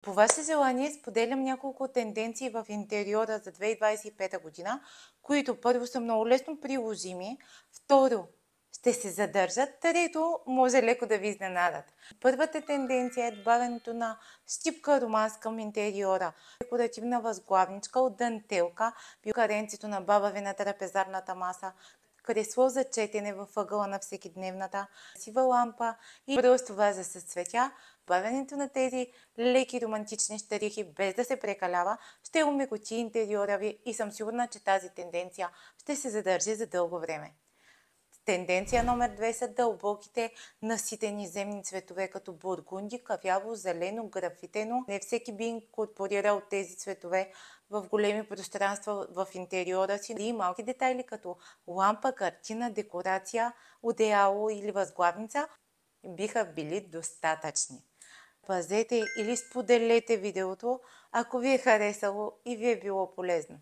По ваше желание споделям няколко тенденции в интериора за 2025 година, които първо са много лесно приложими, второ ще се задържат, трето може леко да ви изненадат. Първата тенденция е добавянето на щипка романс към интериора. Декоративна възглавничка от дантелка, каренцето на баба на трапезарната маса, кресло за четене във ъгъла на всекидневната, сива лампа и просто ваза с цветя. Добавянето на тези леки романтични щарихи, без да се прекалява, ще омекоти интериора ви и съм сигурна, че тази тенденция ще се задържи за дълго време. Тенденция номер 2 са дълбоките наситени земни цветове, като бургунди, кафяво, зелено, графитено. Не всеки би инкорпорирал тези цветове в големи пространства в интериора си. И малки детайли като лампа, картина, декорация, одеяло или възглавница биха били достатъчни. Пазете или споделете видеото, ако ви е харесало и ви е било полезно.